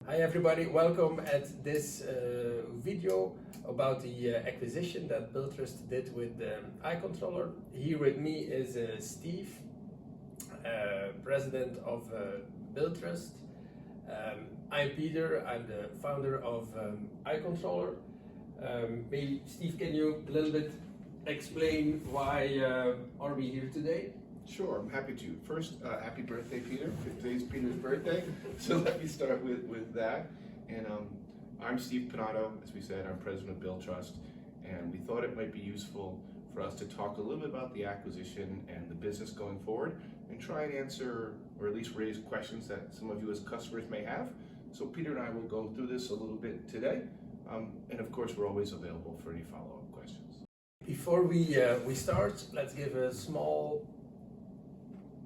Hi everybody, welcome at this video about the acquisition that Billtrust did with iController. Here with me is Steve, president of Billtrust. I'm Peter, I'm the founder of iController. Maybe Steve, can you a little bit explain why are we here today? Sure, I'm happy to. First, happy birthday, Peter. Today's Peter's birthday, so let me start with that. And I'm Steve Pinado, as we said, I'm president of Billtrust, and we thought it might be useful for us to talk a little bit about the acquisition and the business going forward, and try and answer, or at least raise questions that some of you as customers may have. So Peter and I will go through this a little bit today, and of course we're always available for any follow-up questions. Before we start, let's give a small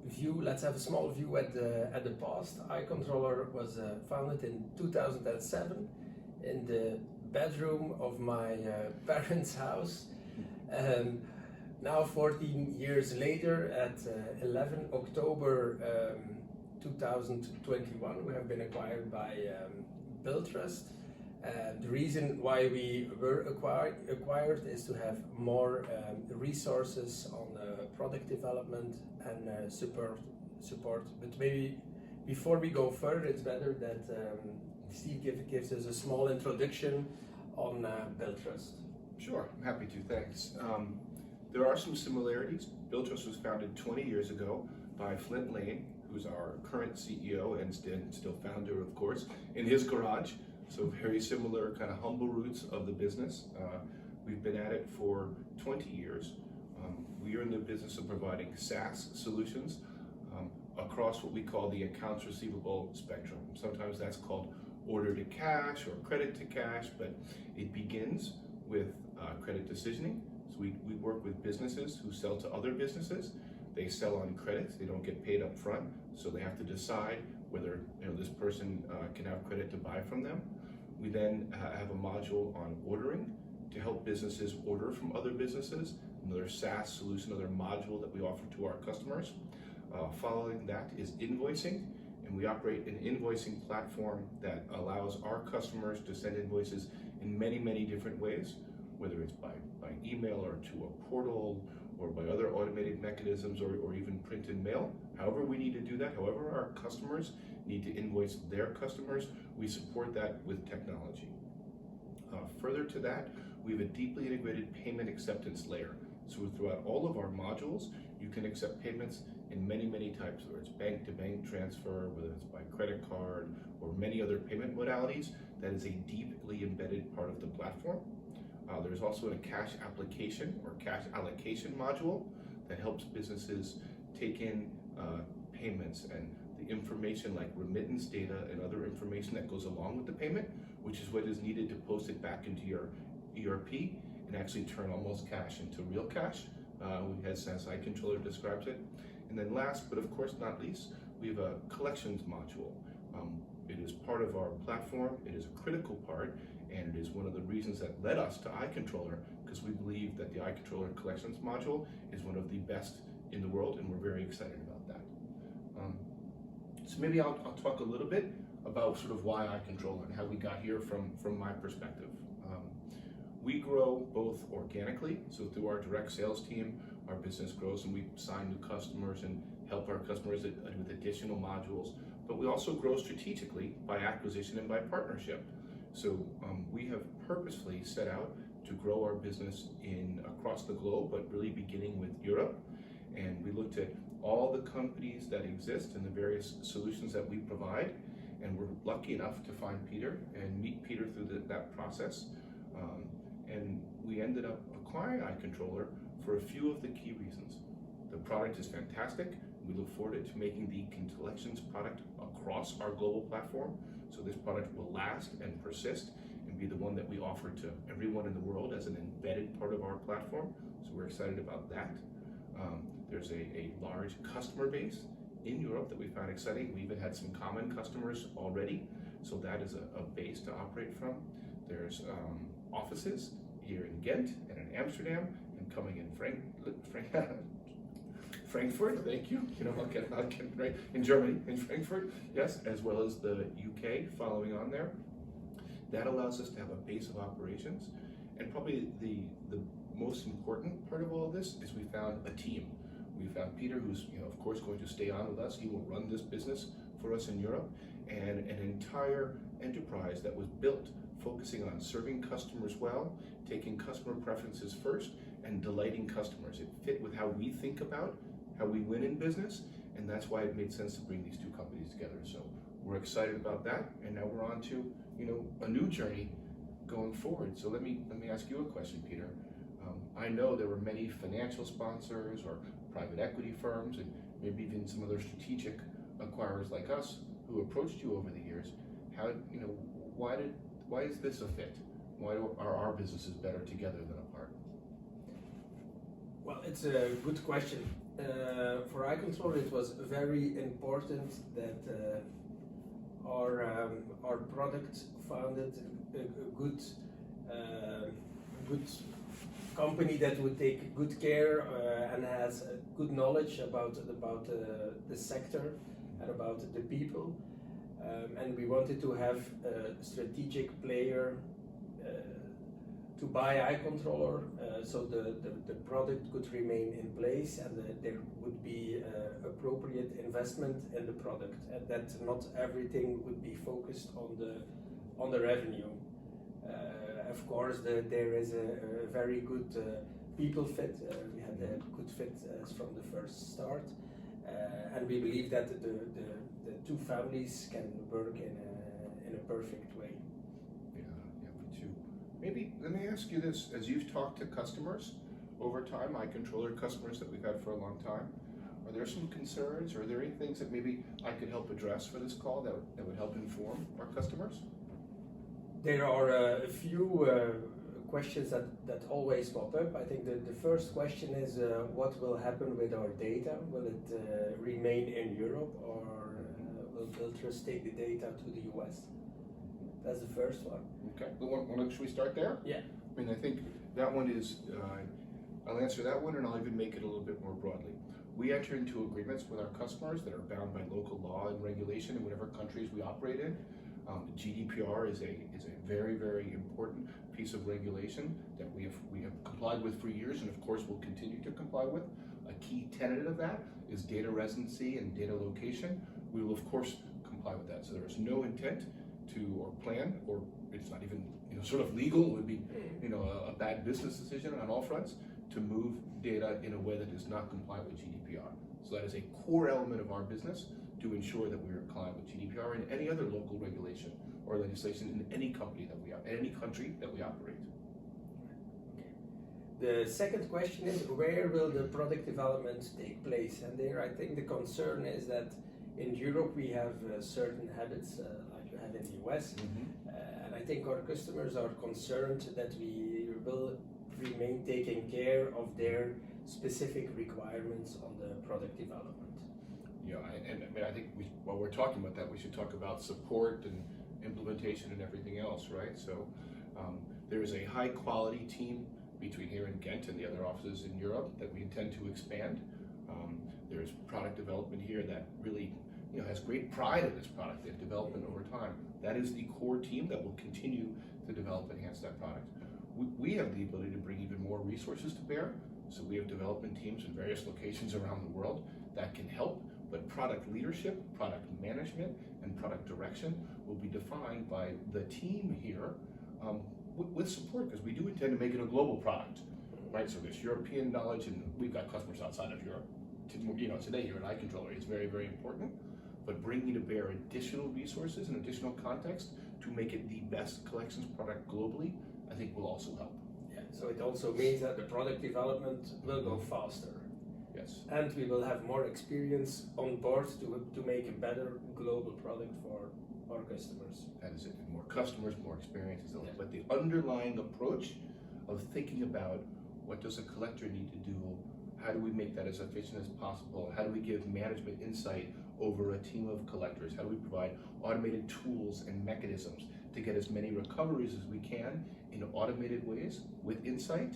view. Let's have a small view at the past. iController was founded in 2007 in the bedroom of my parents' house. Now 14 years later, at 11 October 2021, we have been acquired by Billtrust. The reason why we were acquired is to have more resources on product development and support. But maybe before we go further, it's better that Steve gives us a small introduction on Billtrust. Sure, I'm happy to, thanks. There are some similarities. Billtrust was founded 20 years ago by Flint Lane, who's our current CEO and still founder, of course, in his garage. So very similar kind of humble roots of the business. We've been at it for 20 years. We are in the business of providing SaaS solutions across what we call the accounts receivable spectrum. Sometimes that's called order to cash or credit to cash, but it begins with credit decisioning. So we work with businesses who sell to other businesses. They sell on credit, they don't get paid up front, so they have to decide whether this person can have credit to buy from them. We then have a module on ordering to help businesses order from other businesses, another SaaS solution, another module that we offer to our customers. Following that is invoicing, and we operate an invoicing platform that allows our customers to send invoices in many, many different ways, whether it's by email or to a portal or by other automated mechanisms or even print and mail. However we need to do that, however our customers need to invoice their customers, we support that with technology. Further to that, we have a deeply integrated payment acceptance layer. So throughout all of our modules, you can accept payments in many, many types, whether it's bank-to-bank transfer, whether it's by credit card, or many other payment modalities. That is a deeply embedded part of the platform. There's also a cash application or cash allocation module that helps businesses take in payments and the information like remittance data and other information that goes along with the payment, which is what is needed to post it back into your ERP and actually turn almost cash into real cash, as iController describes it. And then last, but of course not least, we have a collections module. It is part of our platform, it is a critical part, and it is one of the reasons that led us to iController, because we believe that the iController collections module is one of the best in the world, and we're very excited about that. So maybe I'll talk a little bit about sort of why iController and how we got here from my perspective. We grow both organically, so through our direct sales team, our business grows and we sign new customers and help our customers with additional modules, but we also grow strategically by acquisition and by partnership. So we have purposefully set out to grow our business across the globe, but really beginning with Europe. And we looked at all the companies that exist and the various solutions that we provide, and we're lucky enough to find Peter and meet Peter through that process. And we ended up acquiring iController for a few of the key reasons. The product is fantastic. We look forward to making the collections product across our global platform. So this product will last and persist and be the one that we offer to everyone in the world as an embedded part of our platform. So we're excited about that. There's a large customer base in Europe that we found exciting. We even had some common customers already. So that is a base to operate from. There's offices here in Ghent and in Amsterdam and coming in Frankfurt, thank you. I'll get right in Germany, in Frankfurt, yes, as well as the UK following on there. That allows us to have a base of operations, and probably the most important part of all of this is we found a team. We found Peter, who's of course going to stay on with us. He will run this business for us in Europe, and an entire enterprise that was built focusing on serving customers well, taking customer preferences first, and delighting customers. It fit with how we think about how we win in business, and that's why it made sense to bring these two companies together. So we're excited about that, and now we're on to a new journey going forward. So let me ask you a question, Peter. I know there were many financial sponsors or private equity firms, and maybe even some other strategic acquirers like us who approached you over the years. Why is this a fit? Why are our businesses better together than apart? Well, it's a good question. For iController, it was very important that our product founded a good company that would take good care and has good knowledge about the sector and about the people. And we wanted to have a strategic player to buy iController, so the product could remain in place, and there would be appropriate investment in the product, and that not everything would be focused on the revenue. Of course, there is a very good people fit. We had a good fit from the first start, and we believe that the two families can work in a perfect way. Yeah, me too. Maybe let me ask you this: as you've talked to customers over time, iController customers that we've had for a long time, are there some concerns, or are there any things that maybe I could help address for this call that would help inform our customers? There are a few questions that always pop up. I think the first question is what will happen with our data? Will it remain in Europe, or will Billtrust take the data to the US? That's the first one. Okay, should we start there? Yeah. I think that one is, I'll answer that one, and I'll even make it a little bit more broadly. We enter into agreements with our customers that are bound by local law and regulation in whatever countries we operate in. GDPR is a very, very important piece of regulation that we have complied with for years, and of course will continue to comply with. A key tenet of that is data residency and data location. We will of course comply with that. So there is no intent to, or plan, or it's not even sort of legal. It would be a bad business decision on all fronts to move data in a way that does not comply with GDPR. So that is a core element of our business, to ensure that we are compliant with GDPR and any other local regulation or legislation in any company that we have, in any country that we operate. The second question is, where will the product development take place? And there, I think the concern is that in Europe we have certain habits like you have in the US, and I think our customers are concerned that we will remain taking care of their specific requirements on the product development. Yeah, I think while we're talking about that, we should talk about support and implementation and everything else, right? So there is a high quality team between here in Ghent and the other offices in Europe that we intend to expand. There's product development here that really has great pride in this product and development over time. That is the core team that will continue to develop and enhance that product. We have the ability to bring even more resources to bear, so we have development teams in various locations around the world that can help. But product leadership, product management, and product direction will be defined by the team here with support, because we do intend to make it a global product, right? So there's European knowledge, and we've got customers outside of Europe. Today here at iController, it's very, very important. But bringing to bear additional resources and additional context to make it the best collections product globally, I think will also help. Yeah. So it also means that the product development will go faster. Yes. And we will have more experience on board to make a better global product for our customers. That is it. More customers, more experiences. Yeah. But the underlying approach of thinking about what does a collector need to do, how do we make that as efficient as possible, how do we give management insight over a team of collectors, how do we provide automated tools and mechanisms to get as many recoveries as we can in automated ways with insight,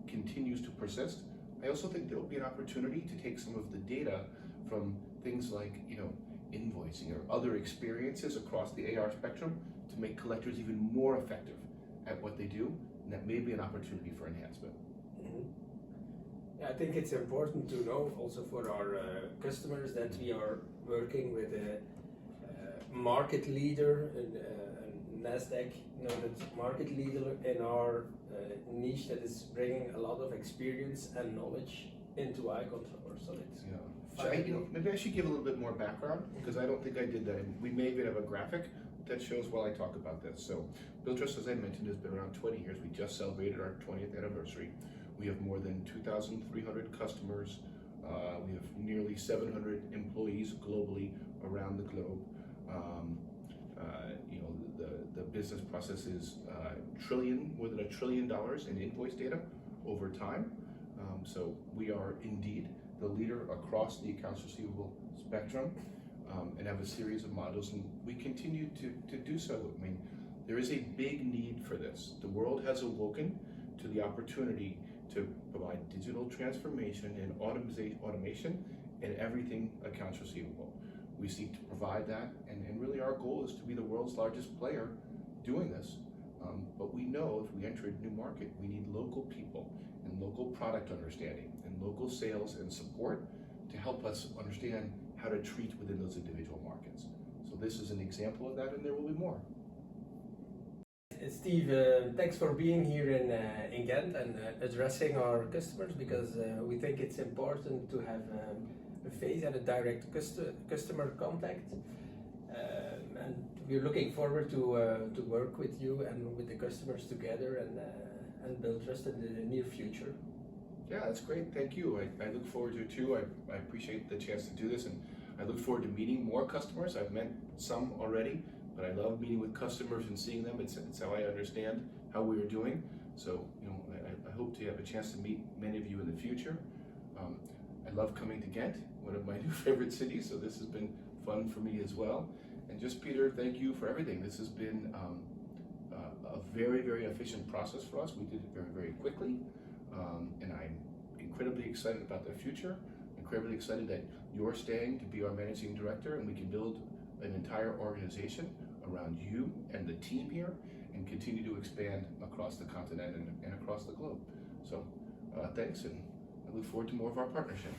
continues to persist. I also think there will be an opportunity to take some of the data from things like, invoicing or other experiences across the AR spectrum to make collectors even more effective at what they do, and that may be an opportunity for enhancement. I think it's important to know also for our customers that we are working with a market leader, NASDAQ noted market leader in our niche that is bringing a lot of experience and knowledge into iController. So it's maybe I should give a little bit more background, because I don't think I did that. And we may even have a graphic that shows while I talk about this. So Billtrust, as I mentioned, has been around 20 years. We just celebrated our 20th anniversary. We have more than 2,300 customers. We have nearly 700 employees globally around the globe. The business processes more than $1 trillion in invoice data over time. So we are indeed the leader across the accounts receivable spectrum, and have a series of modules, and we continue to do so. I mean, there is a big need for this. The world has awoken to the opportunity to provide digital transformation and automation in everything accounts receivable. We seek to provide that, and really our goal is to be the world's largest player doing this. But we know if we enter a new market, we need local people and local product understanding and local sales and support to help us understand how to treat within those individual markets. So this is an example of that, and there will be more. Steve, thanks for being here in Ghent and addressing our customers, because we think it's important to have a face and a direct customer contact. And we're looking forward to work with you and with the customers together and Billtrust in the near future. Yeah, that's great. Thank you. I look forward to it too. I appreciate the chance to do this, and I look forward to meeting more customers. I've met some already, but I love meeting with customers and seeing them. It's how I understand how we are doing. So, I hope to have a chance to meet many of you in the future. I love coming to Ghent, one of my new favorite cities, so this has been fun for me as well. And just, Peter, thank you for everything. This has been a very, very efficient process for us. We did it very, very quickly, and I'm incredibly excited about the future, incredibly excited that you're staying to be our managing director, and we can build an entire organization around you and the team here and continue to expand across the continent and across the globe. So thanks, and I look forward to more of our partnership.